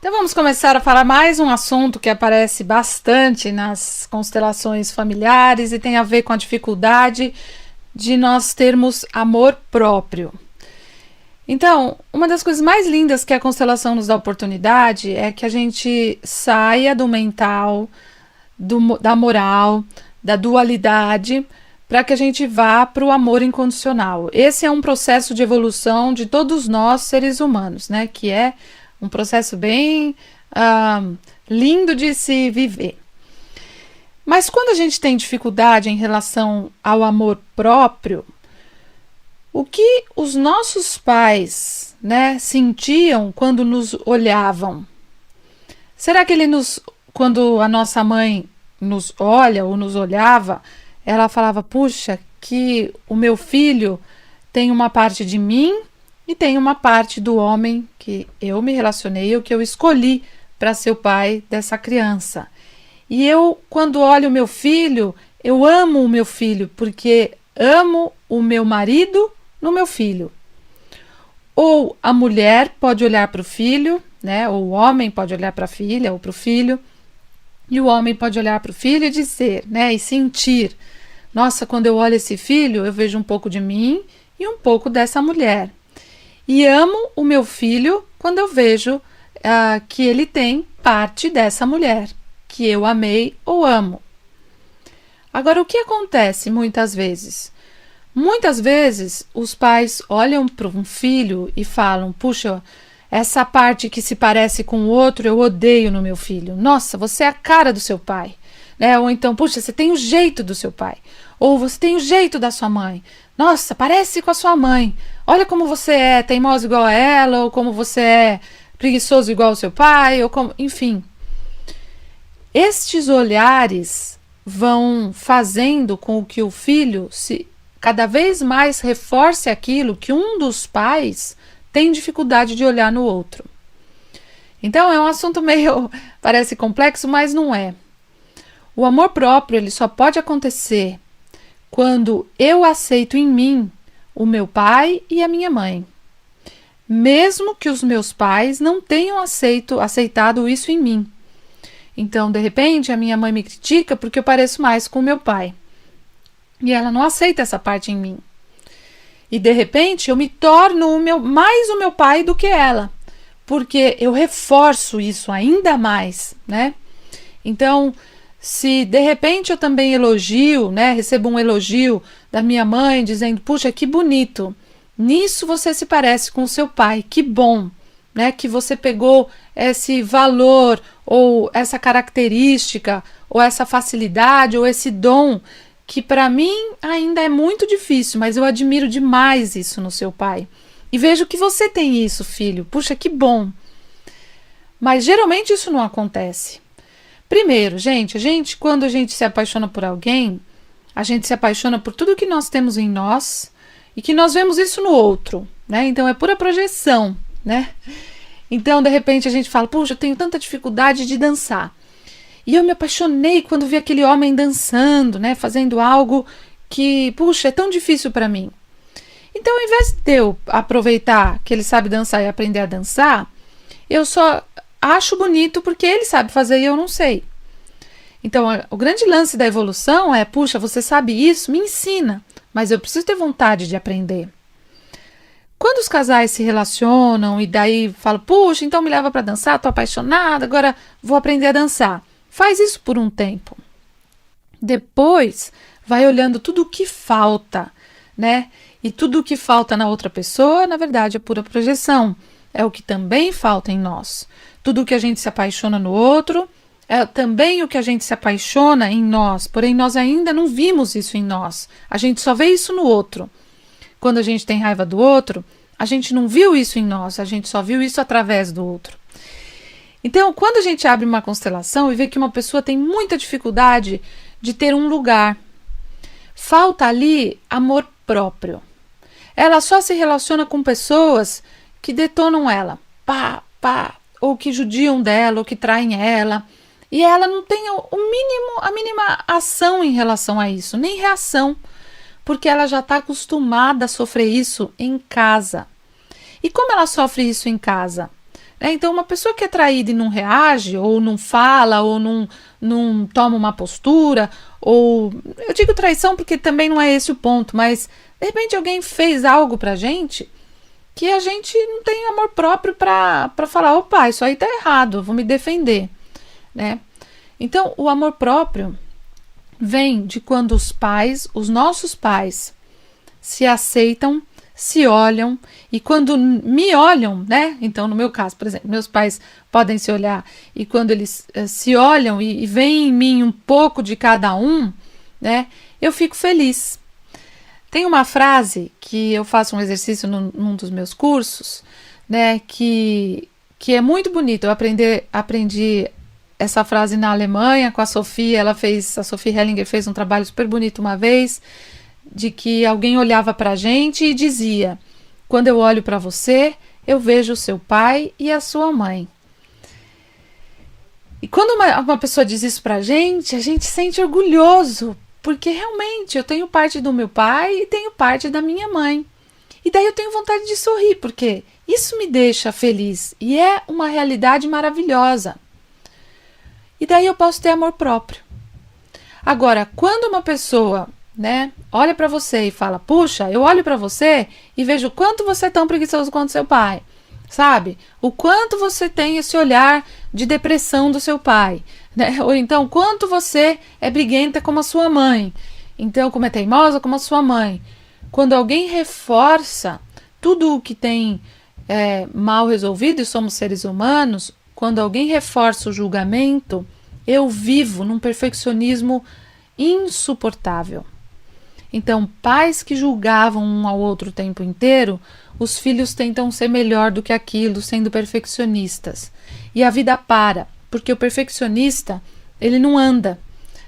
Então vamos começar a falar mais um assunto que aparece bastante nas constelações familiares e tem a ver com a dificuldade de nós termos amor próprio. Então, uma das coisas mais lindas que a constelação nos dá oportunidade é que a gente saia do mental, da moral, da dualidade, para que a gente vá para o amor incondicional. Esse é um processo de evolução de todos nós, seres humanos, né? Que é um processo bem lindo de se viver. Mas quando a gente tem dificuldade em relação ao amor próprio, o que os nossos pais, né, sentiam quando nos olhavam? Será que quando a nossa mãe nos olha ou nos olhava, ela falava, puxa, que o meu filho tem uma parte de mim e tem uma parte do homem que eu me relacionei, ou que eu escolhi para ser o pai dessa criança. E eu, quando olho o meu filho, eu amo o meu filho, porque amo o meu marido no meu filho. Ou a mulher pode olhar para o filho, né? Ou o homem pode olhar para a filha ou para o filho, e o homem pode olhar para o filho e dizer, né? E sentir, nossa, quando eu olho esse filho, eu vejo um pouco de mim e um pouco dessa mulher. E amo o meu filho quando eu vejo que ele tem parte dessa mulher, que eu amei ou amo. Agora, o que acontece muitas vezes? Muitas vezes os pais olham para um filho e falam, puxa, essa parte que se parece com o outro eu odeio no meu filho. Nossa, você é a cara do seu pai. Né? Ou então, puxa, você tem o jeito do seu pai. Ou você tem o jeito da sua mãe. Nossa, parece com a sua mãe. Olha como você é teimoso igual a ela, ou como você é preguiçoso igual ao seu pai, ou como, enfim. Estes olhares vão fazendo com que o filho cada vez mais reforce aquilo que um dos pais tem dificuldade de olhar no outro. Então é um assunto meio, parece complexo, mas não é. O amor próprio ele só pode acontecer quando eu aceito em mim o meu pai e a minha mãe. Mesmo que os meus pais não tenham aceitado isso em mim. Então, de repente, a minha mãe me critica porque eu pareço mais com o meu pai. E ela não aceita essa parte em mim. E, de repente, eu me torno mais o meu pai do que ela. Porque eu reforço isso ainda mais, né? Então, se de repente eu também elogio, né, recebo um elogio da minha mãe dizendo, puxa, que bonito, nisso você se parece com o seu pai, que bom, né, que você pegou esse valor, ou essa característica, ou essa facilidade, ou esse dom, que para mim ainda é muito difícil, mas eu admiro demais isso no seu pai. E vejo que você tem isso, filho, puxa, que bom. Mas geralmente isso não acontece. Primeiro, quando a gente se apaixona por alguém, a gente se apaixona por tudo que nós temos em nós e que nós vemos isso no outro, né? Então é pura projeção, né? Então, de repente, a gente fala, puxa, eu tenho tanta dificuldade de dançar. E eu me apaixonei quando vi aquele homem dançando, né? Fazendo algo que, puxa, é tão difícil para mim. Então, ao invés de eu aproveitar que ele sabe dançar e aprender a dançar, eu só acho bonito porque ele sabe fazer e eu não sei. Então, o grande lance da evolução é, puxa, você sabe isso? Me ensina, mas eu preciso ter vontade de aprender. Quando os casais se relacionam e daí falam, puxa, então me leva para dançar, tô apaixonada, agora vou aprender a dançar. Faz isso por um tempo. Depois, vai olhando tudo o que falta, né? E tudo o que falta na outra pessoa, na verdade, é pura projeção. É o que também falta em nós. Tudo o que a gente se apaixona no outro é também o que a gente se apaixona em nós, porém nós ainda não vimos isso em nós. A gente só vê isso no outro. Quando a gente tem raiva do outro, a gente não viu isso em nós, a gente só viu isso através do outro. Então, quando a gente abre uma constelação e vê que uma pessoa tem muita dificuldade de ter um lugar, falta ali amor próprio. Ela só se relaciona com pessoas que detonam ela, ou que judiam dela, ou que traem ela, e ela não tem a mínima ação em relação a isso, nem reação, porque ela já está acostumada a sofrer isso em casa. E como ela sofre isso em casa? Então, uma pessoa que é traída e não reage, ou não fala, ou não toma uma postura, ou... Eu digo traição porque também não é esse o ponto, mas de repente alguém fez algo pra gente que a gente não tem amor próprio pra falar, opa, isso aí tá errado, eu vou me defender, né? Então, o amor próprio vem de quando os nossos pais, se aceitam, se olham, e quando me olham, né? Então, no meu caso, por exemplo, meus pais podem se olhar, e quando eles se olham e veem em mim um pouco de cada um, né? Eu fico feliz. Tem uma frase que eu faço um exercício num dos meus cursos, né? Que é muito bonito. Eu aprendi essa frase na Alemanha com a Sophie. A Sophie Hellinger fez um trabalho super bonito uma vez, de que alguém olhava para a gente e dizia: quando eu olho para você, eu vejo o seu pai e a sua mãe. E quando uma pessoa diz isso para a gente se sente orgulhoso, porque realmente eu tenho parte do meu pai e tenho parte da minha mãe. E daí eu tenho vontade de sorrir, porque isso me deixa feliz e é uma realidade maravilhosa. E daí eu posso ter amor próprio. Agora, quando uma pessoa, né, olha para você e fala: puxa, eu olho para você e vejo o quanto você é tão preguiçoso quanto seu pai, sabe? O quanto você tem esse olhar de depressão do seu pai, né? Ou então, quanto você é briguenta como a sua mãe, então, como é teimosa como a sua mãe. Quando alguém reforça tudo o que tem mal resolvido, e somos seres humanos, quando alguém reforça o julgamento, eu vivo num perfeccionismo insuportável. Então, pais que julgavam um ao outro o tempo inteiro, os filhos tentam ser melhor do que aquilo, sendo perfeccionistas. E a vida para, porque o perfeccionista, ele não anda,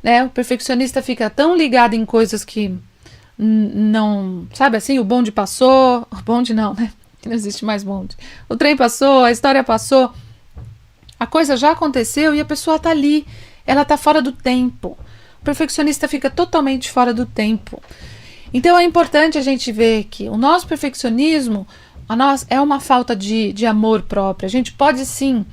né? O perfeccionista fica tão ligado em coisas que não... Sabe assim, o bonde passou... O bonde não, né? Não existe mais bonde. O trem passou, a história passou. A coisa já aconteceu e a pessoa tá ali. Ela tá fora do tempo. O perfeccionista fica totalmente fora do tempo. Então é importante a gente ver que o nosso perfeccionismo é uma falta de amor próprio. A gente pode sim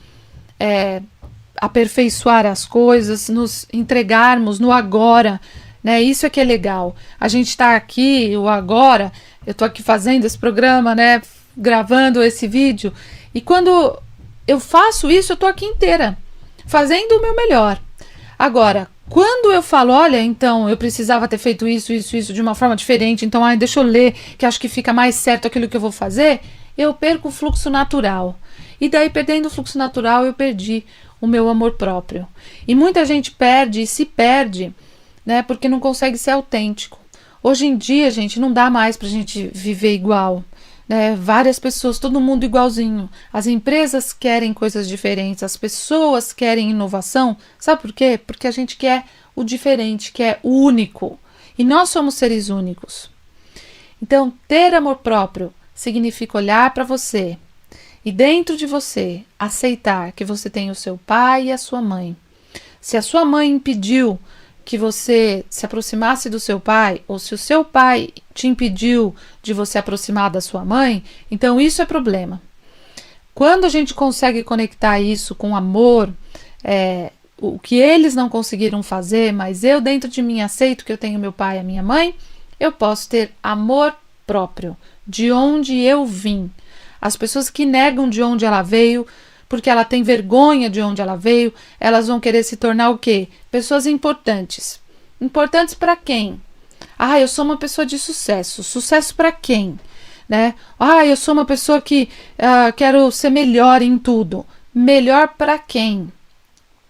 aperfeiçoar as coisas, nos entregarmos no agora, né? Isso é que é legal. A gente está aqui, o agora, eu estou aqui fazendo esse programa, né? Gravando esse vídeo, e quando eu faço isso, eu estou aqui inteira, fazendo o meu melhor. Agora, quando eu falo, olha, então, eu precisava ter feito isso de uma forma diferente, então, deixa eu ler, que acho que fica mais certo aquilo que eu vou fazer, eu perco o fluxo natural. E daí, perdendo o fluxo natural, eu perdi o meu amor próprio. E muita gente perde e se perde, né, porque não consegue ser autêntico. Hoje em dia, gente, não dá mais pra gente viver igual, né? Várias pessoas, todo mundo igualzinho. As empresas querem coisas diferentes, as pessoas querem inovação. Sabe por quê? Porque a gente quer o diferente, quer o único. E nós somos seres únicos. Então, ter amor próprio significa olhar para você e dentro de você aceitar que você tem o seu pai e a sua mãe. Se a sua mãe impediu que você se aproximasse do seu pai, ou se o seu pai te impediu de você aproximar da sua mãe, então isso é problema. Quando a gente consegue conectar isso com amor, o que eles não conseguiram fazer, mas eu dentro de mim aceito que eu tenho meu pai e a minha mãe, eu posso ter amor próprio, de onde eu vim. As pessoas que negam de onde ela veio, porque ela tem vergonha de onde ela veio, elas vão querer se tornar o quê? Pessoas importantes. Importantes para quem? Eu sou uma pessoa de sucesso. Sucesso para quem? Né? Eu sou uma pessoa que quero ser melhor em tudo. Melhor para quem?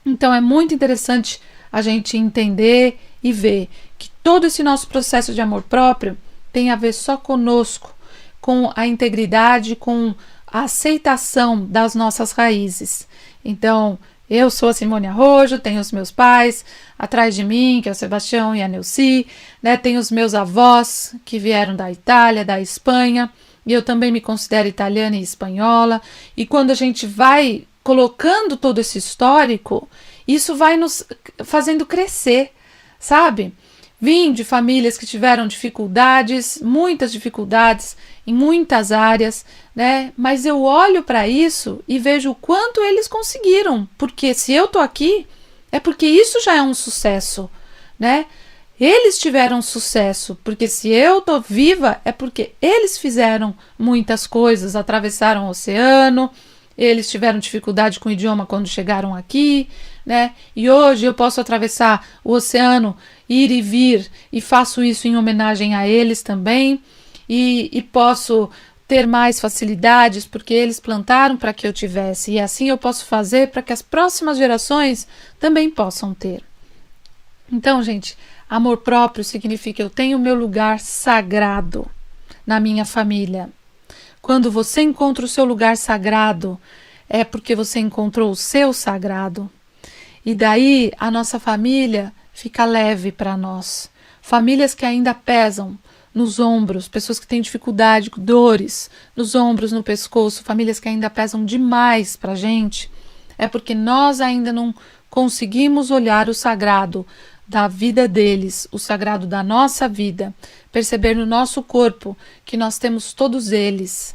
Então é muito interessante a gente entender e ver que todo esse nosso processo de amor próprio tem a ver só conosco, com a integridade, com a aceitação das nossas raízes. Então, eu sou a Simone Arrojo, tenho os meus pais atrás de mim, que é o Sebastião e a Neuci, né? Tenho os meus avós que vieram da Itália, da Espanha, e eu também me considero italiana e espanhola. E quando a gente vai colocando todo esse histórico, isso vai nos fazendo crescer, sabe? Vim de famílias que tiveram dificuldades, muitas dificuldades em muitas áreas, né? Mas eu olho para isso e vejo o quanto eles conseguiram, porque se eu tô aqui, é porque isso já é um sucesso, né? Eles tiveram sucesso, porque se eu tô viva, é porque eles fizeram muitas coisas, atravessaram o oceano, eles tiveram dificuldade com o idioma quando chegaram aqui, né? E hoje eu posso atravessar o oceano, ir e vir, e faço isso em homenagem a eles também, e posso ter mais facilidades porque eles plantaram para que eu tivesse, e assim eu posso fazer para que as próximas gerações também possam ter. Então, gente, amor próprio significa eu tenho o meu lugar sagrado na minha família. Quando você encontra o seu lugar sagrado, é porque você encontrou o seu sagrado. E daí a nossa família fica leve para nós. Famílias que ainda pesam nos ombros, pessoas que têm dificuldade, dores nos ombros, no pescoço, famílias que ainda pesam demais para a gente, é porque nós ainda não conseguimos olhar o sagrado da vida deles, o sagrado da nossa vida, perceber no nosso corpo que nós temos todos eles,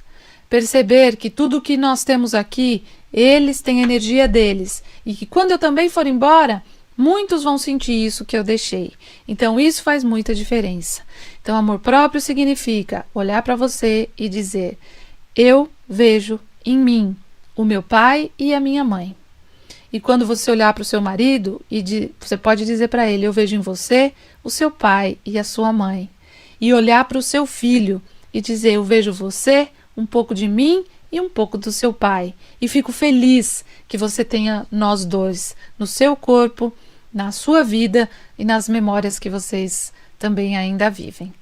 perceber que tudo que nós temos aqui, eles têm a energia deles, e que quando eu também for embora, muitos vão sentir isso que eu deixei. Então isso faz muita diferença. Então amor próprio significa olhar para você e dizer: eu vejo em mim o meu pai e a minha mãe. E quando você olhar para o seu marido, você pode dizer para ele: eu vejo em você o seu pai e a sua mãe. E olhar para o seu filho e dizer: eu vejo você, um pouco de mim e um pouco do seu pai. E fico feliz que você tenha nós dois no seu corpo, na sua vida e nas memórias que vocês também ainda vivem.